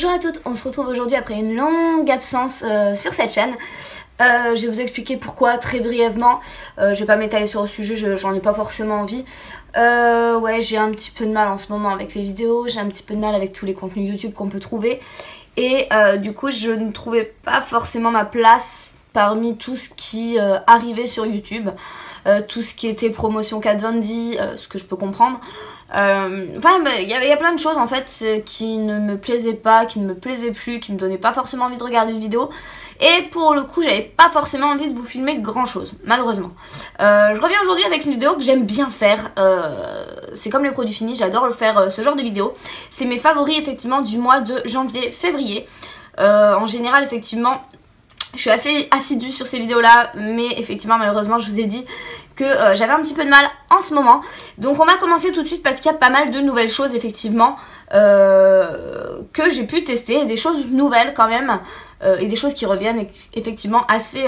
Bonjour à toutes, on se retrouve aujourd'hui après une longue absence sur cette chaîne. Je vais vous expliquer pourquoi très brièvement. Je vais pas m'étaler sur le sujet, j'en ai pas forcément envie. Ouais, j'ai un petit peu de mal en ce moment avec les vidéos, j'ai un petit peu de mal avec tous les contenus YouTube qu'on peut trouver. Et du coup, je ne trouvais pas forcément ma place parmi tout ce qui arrivait sur YouTube. Tout ce qui était promotion Kat Von D, ce que je peux comprendre. Enfin, il y a plein de choses en fait qui ne me plaisaient pas, qui ne me plaisaient plus, qui me donnaient pas forcément envie de regarder une vidéo. Et pour le coup, j'avais pas forcément envie de vous filmer grand chose, malheureusement. Je reviens aujourd'hui avec une vidéo que j'aime bien faire. C'est comme les produits finis, j'adore le faire, ce genre de vidéo. C'est mes favoris effectivement du mois de janvier-février. En général, effectivement, je suis assez assidue sur ces vidéos là, mais effectivement malheureusement je vous ai dit que j'avais un petit peu de mal en ce moment. Donc on va commencer tout de suite parce qu'il y a pas mal de nouvelles choses effectivement que j'ai pu tester, des choses nouvelles quand même et des choses qui reviennent effectivement assez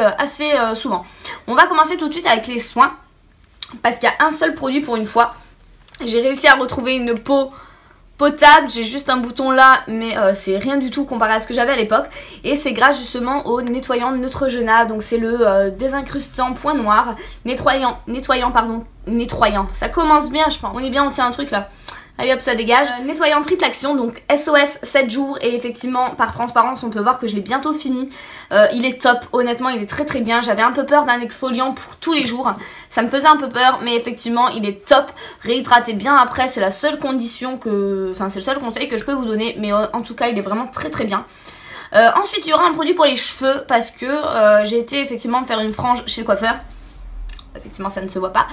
souvent. On va commencer tout de suite avec les soins parce qu'il y a un seul produit pour une fois. J'ai réussi à retrouver une peau potable, j'ai juste un bouton là mais c'est rien du tout comparé à ce que j'avais à l'époque et c'est grâce justement au nettoyant Neutrogena, donc c'est le désincrustant point noir, nettoyant, ça commence bien je pense, on est bien, on tient un truc là, allez hop ça dégage, nettoyant triple action, donc SOS 7 jours et effectivement par transparence on peut voir que je l'ai bientôt fini, il est top, honnêtement il est très bien, j'avais un peu peur d'un exfoliant pour tous les jours, ça me faisait un peu peur mais effectivement il est top, réhydrater bien après c'est la seule condition que, enfin c'est le seul conseil que je peux vous donner mais en tout cas il est vraiment très bien. Ensuite il y aura un produit pour les cheveux parce que j'ai été effectivement me faire une frange chez le coiffeur. Effectivement ça ne se voit pas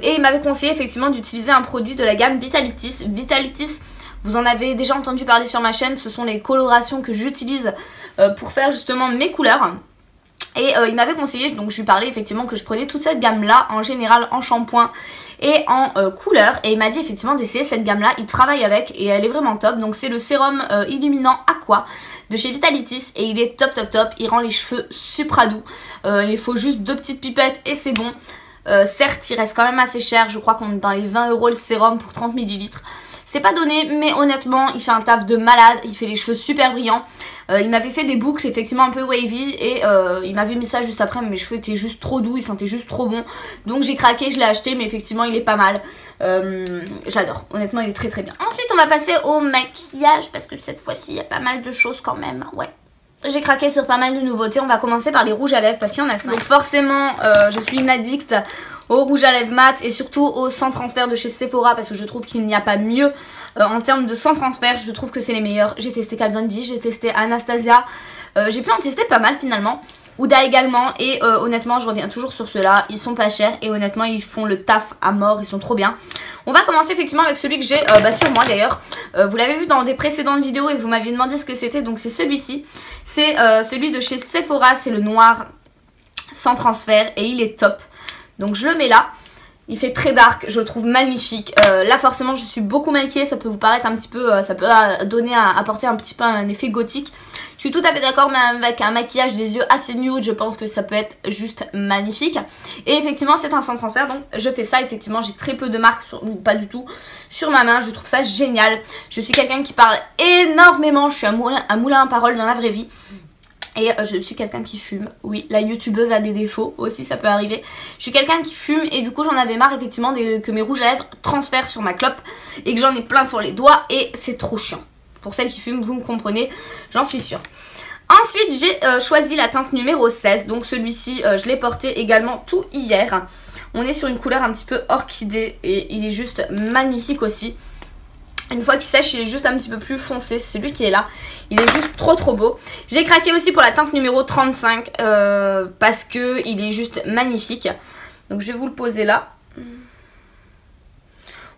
et il m'avait conseillé effectivement d'utiliser un produit de la gamme Vitalitis. Vitalitis, vous en avez déjà entendu parler sur ma chaîne, ce sont les colorations que j'utilise pour faire justement mes couleurs. Et il m'avait conseillé, donc je lui parlais effectivement que je prenais toute cette gamme là en général en shampoing et en couleur, et il m'a dit effectivement d'essayer cette gamme là, il travaille avec et elle est vraiment top. Donc c'est le sérum illuminant Aqua de chez Vitalitis et il est top, il rend les cheveux super doux, il faut juste 2 petites pipettes et c'est bon. Certes il reste quand même assez cher, je crois qu'on est dans les 20 € le sérum pour 30 ml. C'est pas donné mais honnêtement il fait un taf de malade, il fait les cheveux super brillants. Il m'avait fait des boucles effectivement un peu wavy et il m'avait mis ça juste après, mais mes cheveux étaient juste trop doux, ils sentaient juste trop bon. Donc j'ai craqué, je l'ai acheté mais effectivement il est pas mal. J'adore, honnêtement il est très bien. Ensuite on va passer au maquillage parce que cette fois-ci il y a pas mal de choses quand même, ouais. J'ai craqué sur pas mal de nouveautés, on va commencer par les rouges à lèvres parce qu'il y en a 5. Donc forcément je suis une addict au rouge à lèvres mat et surtout au sans transfert de chez Sephora parce que je trouve qu'il n'y a pas mieux en termes de sans transfert, je trouve que c'est les meilleurs. J'ai testé Kat Von D, j'ai testé Anastasia, j'ai pu en tester pas mal finalement, Huda également et honnêtement je reviens toujours sur ceux-là, ils sont pas chers et honnêtement ils font le taf à mort, ils sont trop bien. On va commencer effectivement avec celui que j'ai sur moi d'ailleurs, vous l'avez vu dans des précédentes vidéos et vous m'aviez demandé ce que c'était, donc c'est celui-ci, c'est celui de chez Sephora, c'est le noir sans transfert et il est top. Donc je le mets là, il fait très dark, je le trouve magnifique. Là forcément je suis beaucoup maquillée, ça peut vous paraître un petit peu, ça peut apporter un petit peu un effet gothique. Je suis tout à fait d'accord, mais avec un maquillage des yeux assez nude, je pense que ça peut être juste magnifique. Et effectivement c'est un sans transfert, donc je fais ça. Effectivement j'ai très peu de marques, pas du tout, sur ma main, je trouve ça génial. Je suis quelqu'un qui parle énormément, je suis un moulin à parole dans la vraie vie. Et je suis quelqu'un qui fume, oui, la youtubeuse a des défauts aussi, ça peut arriver. Je suis quelqu'un qui fume et du coup j'en avais marre effectivement que mes rouges à lèvres transfèrent sur ma clope et que j'en ai plein sur les doigts et c'est trop chiant. Pour celles qui fument, vous me comprenez, j'en suis sûre. Ensuite j'ai choisi la teinte numéro 16, donc celui-ci je l'ai porté également tout hier. On est sur une couleur un petit peu orchidée et il est juste magnifique aussi. Une fois qu'il sèche, il est juste un petit peu plus foncé, c'est celui qui est là. Il est juste trop beau. J'ai craqué aussi pour la teinte numéro 35 parce que il est juste magnifique. Donc je vais vous le poser là.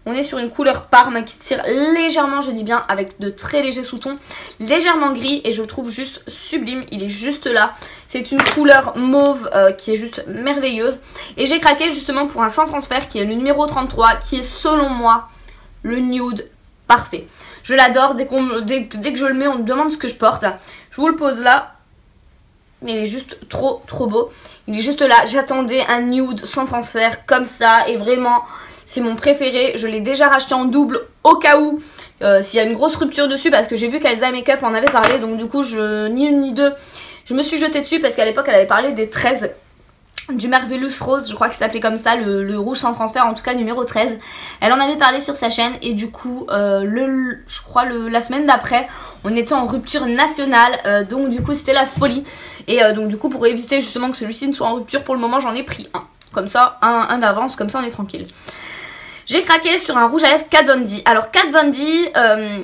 On est sur une couleur parme qui tire légèrement, je dis bien, avec de très légers sous-tons, légèrement gris et je le trouve juste sublime. Il est juste là. C'est une couleur mauve qui est juste merveilleuse. Et j'ai craqué justement pour un sans transfert qui est le numéro 33 qui est selon moi le nude parfait. Je l'adore, dès que je le mets on me demande ce que je porte. Je vous le pose là. Il est juste trop beau. Il est juste là. J'attendais un nude sans transfert comme ça et vraiment C'est mon préféré, je l'ai déjà racheté en double au cas où s'il y a une grosse rupture dessus, parce que j'ai vu qu'Elsa Makeup en avait parlé. Donc du coup, ni une ni deux, je me suis jetée dessus parce qu'à l'époque elle avait parlé des 13. Du Marvelous Rose, je crois qu'il s'appelait comme ça, le rouge sans transfert, en tout cas numéro 13. Elle en avait parlé sur sa chaîne et du coup, je crois la semaine d'après, on était en rupture nationale. Donc du coup, c'était la folie. Et donc du coup, pour éviter justement que celui-ci ne soit en rupture, pour le moment, j'en ai pris un. Comme ça, un d'avance, comme ça on est tranquille. J'ai craqué sur un rouge à lèvres Kat Von D. Alors Kat Von D,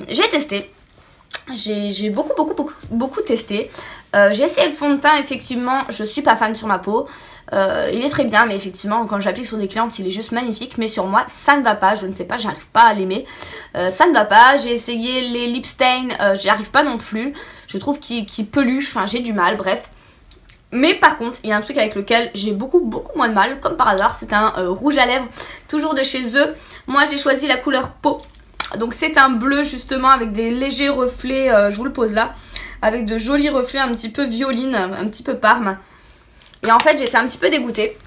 j'ai testé. J'ai beaucoup testé. J'ai essayé le fond de teint, effectivement, je suis pas fan sur ma peau. Il est très bien, mais effectivement, quand j'applique sur des clientes, il est juste magnifique. Mais sur moi, ça ne va pas, je ne sais pas, j'arrive pas à l'aimer. Ça ne va pas, j'ai essayé les lip stains, j'y arrive pas non plus. Je trouve qu'il peluche, enfin j'ai du mal, bref. Mais par contre, il y a un truc avec lequel j'ai beaucoup moins de mal, comme par hasard, c'est un rouge à lèvres, toujours de chez eux. Moi, j'ai choisi la couleur peau. Donc c'est un bleu justement avec des légers reflets, je vous le pose là, avec de jolis reflets un petit peu violine, un petit peu parme. Et en fait j'étais un petit peu dégoûtée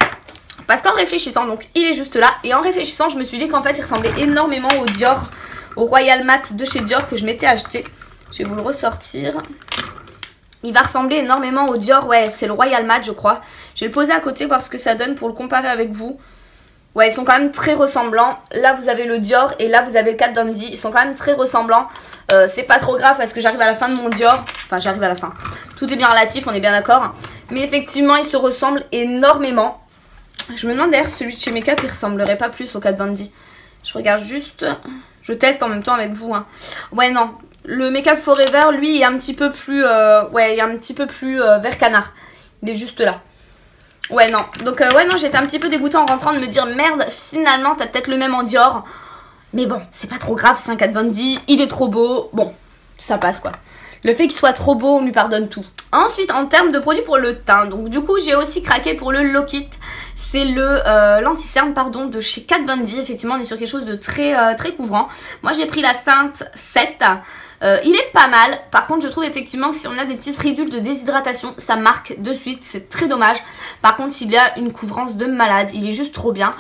parce qu'en réfléchissant, donc il est juste là, et en réfléchissant je me suis dit qu'en fait il ressemblait énormément au Dior, au Royal Matte de chez Dior que je m'étais acheté. Je vais vous le ressortir. Il va ressembler énormément au Dior, ouais c'est le Royal Matte je crois. Je vais le poser à côté, voir ce que ça donne pour le comparer avec vous. Ouais, ils sont quand même très ressemblants. Là, vous avez le Dior et là, vous avez le Kat Von D. Ils sont quand même très ressemblants. C'est pas trop grave parce que j'arrive à la fin de mon Dior. Enfin, j'arrive à la fin. Tout est bien relatif, on est bien d'accord. Mais effectivement, ils se ressemblent énormément. Je me demande d'ailleurs si celui de chez Makeup, il ressemblerait pas plus au Kat Von D. Je regarde juste. Je teste en même temps avec vous. Hein. Ouais, non. Le Makeup Forever, lui, est un petit peu plus... ouais, il est un petit peu plus vert canard. Il est juste là. Ouais non, donc ouais non, j'étais un petit peu dégoûtée en rentrant de me dire merde, finalement t'as peut-être le même en Dior. Mais bon, c'est pas trop grave, c'est un Kat Von D, il est trop beau, bon, ça passe quoi. Le fait qu'il soit trop beau, on lui pardonne tout. Ensuite, en termes de produits pour le teint, donc du coup j'ai aussi craqué pour le Lock It. C'est l'anti-cerne pardon de chez Kat Von D. Effectivement on est sur quelque chose de très couvrant. Moi j'ai pris la teinte 7. Il est pas mal, par contre je trouve effectivement que si on a des petites ridules de déshydratation, ça marque de suite, c'est très dommage. Par contre il y a une couvrance de malade, il est juste trop bien.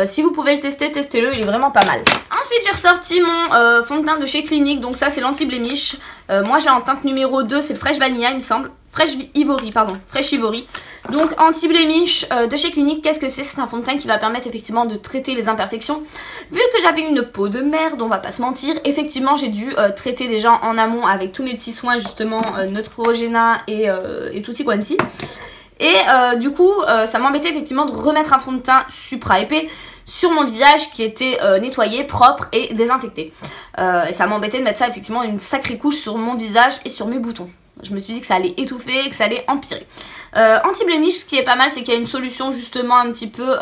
Si vous pouvez le tester, testez-le, il est vraiment pas mal. Ensuite j'ai ressorti mon fond de teint de chez Clinique, donc ça c'est l'anti-blémiche. Moi j'ai en teinte numéro 2, c'est le Fresh Vanilla il me semble. Fresh Ivory, pardon, Fresh Ivory. Donc anti-blémiche de chez Clinique, qu'est-ce que c'est? C'est un fond de teint qui va permettre effectivement de traiter les imperfections. Vu que j'avais une peau de merde, on va pas se mentir, effectivement j'ai dû traiter déjà en amont avec tous mes petits soins justement Neutrogena et tutti quanti. Et du coup ça m'embêtait effectivement de remettre un fond de teint supra épais sur mon visage qui était nettoyé, propre et désinfecté. Et ça m'embêtait de mettre ça effectivement une sacrée couche sur mon visage et sur mes boutons. Je me suis dit que ça allait étouffer, que ça allait empirer. Anti-blémiche, ce qui est pas mal, c'est qu'il y a une solution justement un petit peu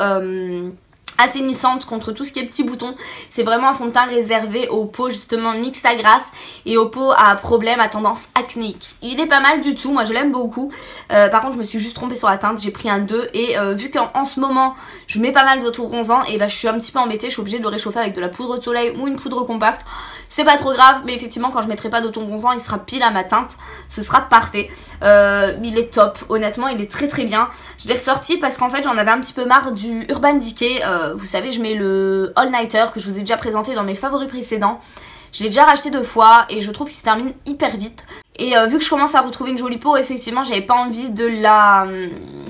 assainissante contre tout ce qui est petits boutons. C'est vraiment un fond de teint réservé aux peaux justement mixtes à grasse et aux peaux à problème, à tendance acnéique. Il est pas mal du tout, moi je l'aime beaucoup. Par contre je me suis juste trompée sur la teinte, j'ai pris un 2 et vu qu'en ce moment je mets pas mal d'autobronzant, et bah je suis un petit peu embêtée, je suis obligée de le réchauffer avec de la poudre de soleil ou une poudre compacte. C'est pas trop grave, mais effectivement quand je mettrai pas d'autobronzant il sera pile à ma teinte, ce sera parfait. Il est top, honnêtement il est très bien. Je l'ai ressorti parce qu'en fait j'en avais un petit peu marre du Urban Decay. Vous savez je mets le All Nighter que je vous ai déjà présenté dans mes favoris précédents. Je l'ai déjà racheté 2 fois et je trouve qu'il se termine hyper vite. Et vu que je commence à retrouver une jolie peau, effectivement j'avais pas envie de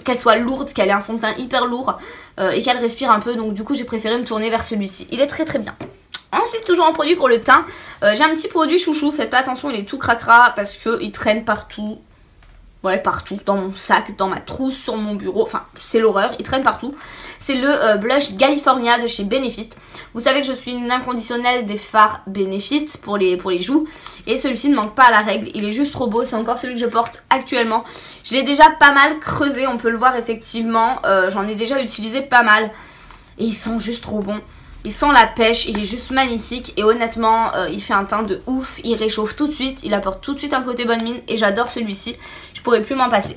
qu'elle soit lourde, qu'elle ait un fond de teint hyper lourd et qu'elle respire un peu, donc du coup j'ai préféré me tourner vers celui-ci. Il est très bien. Ensuite, toujours en produit pour le teint, j'ai un petit produit chouchou, faites pas attention, il est tout cracra parce qu'il traîne partout. Ouais, partout, dans mon sac, dans ma trousse, sur mon bureau, enfin c'est l'horreur, il traîne partout. C'est le blush California de chez Benefit. Vous savez que je suis une inconditionnelle des fards Benefit pour les joues. Et celui-ci ne manque pas à la règle, il est juste trop beau, c'est encore celui que je porte actuellement. Je l'ai déjà pas mal creusé, on peut le voir effectivement, j'en ai déjà utilisé pas mal. Et ils sont juste trop bons. Il sent la pêche, il est juste magnifique et honnêtement il fait un teint de ouf, il réchauffe tout de suite, il apporte tout de suite un côté bonne mine et j'adore celui-ci, je pourrais plus m'en passer.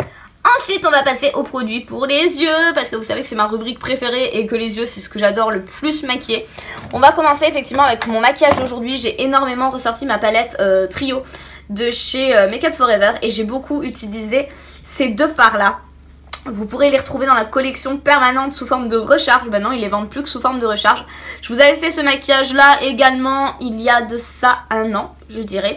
Ensuite on va passer aux produits pour les yeux parce que vous savez que c'est ma rubrique préférée et que les yeux c'est ce que j'adore le plus maquiller. On va commencer effectivement avec mon maquillage d'aujourd'hui, j'ai énormément ressorti ma palette trio de chez Makeup Forever et j'ai beaucoup utilisé ces deux fards là. Vous pourrez les retrouver dans la collection permanente sous forme de recharge. Bah non, ils les vendent plus que sous forme de recharge. Je vous avais fait ce maquillage là également il y a de ça un an, je dirais.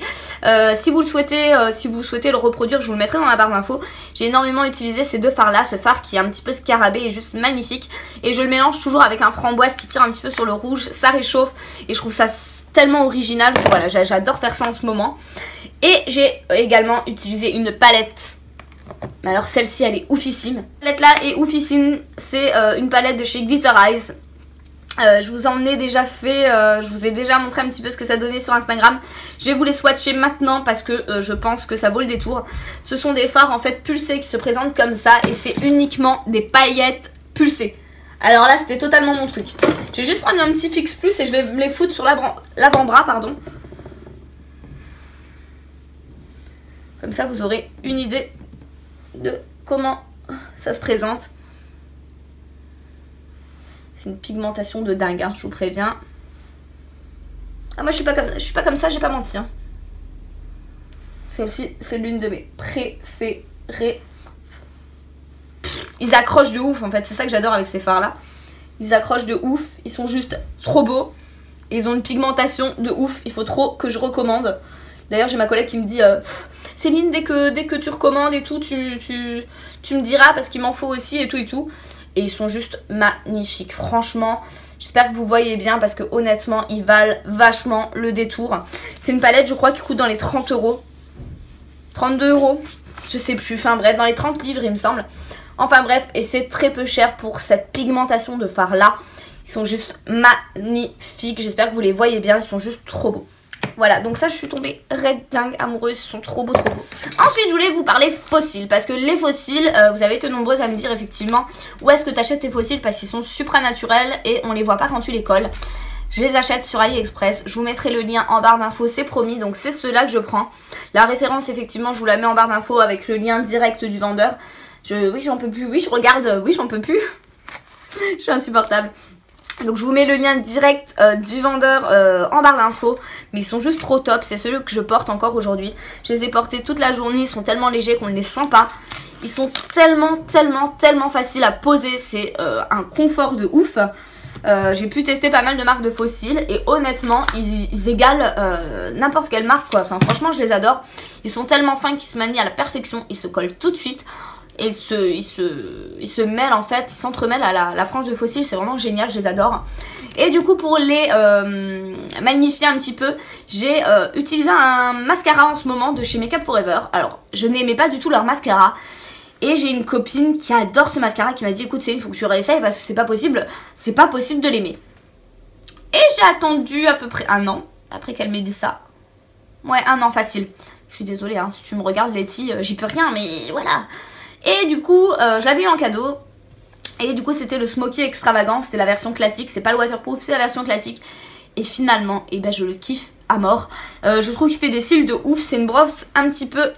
Si vous souhaitez le reproduire, je vous le mettrai dans la barre d'infos. J'ai énormément utilisé ces deux fards là. Ce fard qui est un petit peu scarabée et juste magnifique. Et je le mélange toujours avec un framboise qui tire un petit peu sur le rouge. Ça réchauffe et je trouve ça tellement original. Voilà, j'adore faire ça en ce moment. Et j'ai également utilisé une palette. Mais alors celle-ci elle est oufissime. Cette palette là est oufissime. C'est une palette de chez Glitter Eyes. Je vous en ai déjà fait, je vous ai déjà montré un petit peu ce que ça donnait sur Instagram. Je vais vous les swatcher maintenant parce que je pense que ça vaut le détour. Ce sont des fards en fait pulsés qui se présentent comme ça et c'est uniquement des paillettes pulsées. Alors là c'était totalement mon truc. Je vais juste prendre un petit Fix Plus et je vais me les foutre sur l'avant-bras, pardon. Comme ça vous aurez une idée de comment ça se présente. C'est une pigmentation de dingue, hein, je vous préviens. Ah moi je suis pas comme ça, j'ai pas menti. Hein. Celle-ci c'est l'une de mes préférées. Ils accrochent de ouf en fait, c'est ça que j'adore avec ces fards là. Ils accrochent de ouf, ils sont juste trop beaux. Et ils ont une pigmentation de ouf, il faut trop que je recommande. D'ailleurs j'ai ma collègue qui me dit Céline, dès que tu recommandes et tout, tu me diras parce qu'il m'en faut aussi et tout et tout. Et ils sont juste magnifiques, franchement. J'espère que vous voyez bien parce que honnêtement, ils valent vachement le détour. C'est une palette, je crois, qui coûte dans les 30 €. 32 €, je sais plus, enfin bref, dans les 30 livres il me semble. Enfin bref, et c'est très peu cher pour cette pigmentation de fard là. Ils sont juste magnifiques, j'espère que vous les voyez bien, ils sont juste trop beaux. Voilà, donc ça je suis tombée red dingue amoureuse, ils sont trop beaux, trop beaux. Ensuite je voulais vous parler fossiles, parce que les fossiles, vous avez été nombreuses à me dire effectivement où est-ce que tu achètes tes fossiles, parce qu'ils sont supra naturels et on les voit pas quand tu les colles. Je les achète sur AliExpress, je vous mettrai le lien en barre d'infos, c'est promis, donc c'est ceux-là que je prends. La référence effectivement je vous la mets en barre d'infos avec le lien direct du vendeur. Oui j'en peux plus, oui je regarde, oui j'en peux plus. Je suis insupportable. Donc je vous mets le lien direct du vendeur en barre d'infos. Mais ils sont juste trop top, c'est ceux que je porte encore aujourd'hui. Je les ai portés toute la journée, ils sont tellement légers qu'on ne les sent pas. Ils sont tellement faciles à poser, c'est un confort de ouf. J'ai pu tester pas mal de marques de fossiles et honnêtement ils égalent n'importe quelle marque quoi. Enfin franchement je les adore. Ils sont tellement fins qu'ils se manient à la perfection, ils se collent tout de suite. Et ils se mêlent en fait, ils s'entremêlent à la frange de fossiles, c'est vraiment génial, je les adore. Et du coup pour les magnifier un petit peu, j'ai utilisé un mascara en ce moment de chez Make Up For Ever. Alors je n'aimais pas du tout leur mascara. Et j'ai une copine qui adore ce mascara qui m'a dit écoute Céline, il faut que tu réessayes parce que c'est pas possible de l'aimer. Et j'ai attendu à peu près un an après qu'elle m'ait dit ça. Ouais, un an facile. Je suis désolée hein, si tu me regardes Letty, j'y peux rien mais voilà. Et du coup, je l'avais eu en cadeau. Et du coup, c'était le Smoky Extravagant. C'était la version classique. C'est pas le waterproof, c'est la version classique. Et finalement, eh ben, je le kiffe à mort. Je trouve qu'il fait des cils de ouf. C'est une brosse un petit peu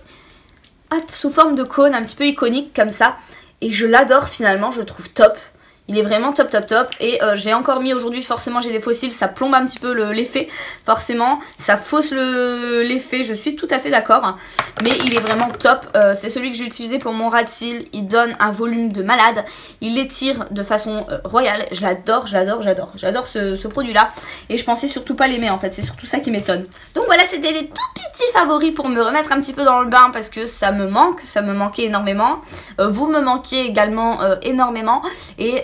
sous forme de cône, un petit peu iconique comme ça. Et je l'adore finalement, je le trouve top. Il est vraiment top. Et j'ai encore mis aujourd'hui, forcément j'ai des fossiles, ça plombe un petit peu l'effet. Forcément, ça fausse l'effet, je suis tout à fait d'accord. Mais il est vraiment top. C'est celui que j'ai utilisé pour mon ras de cils. Il donne un volume de malade. Il l'étire de façon royale. Je l'adore. J'adore ce produit-là. Et je pensais surtout pas l'aimer en fait. C'est surtout ça qui m'étonne. Donc voilà, c'était des tout petits favoris pour me remettre un petit peu dans le bain parce que ça me manque. Ça me manquait énormément. Vous me manquiez également énormément. Et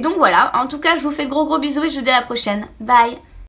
donc voilà, en tout cas je vous fais de gros bisous et je vous dis à la prochaine. Bye.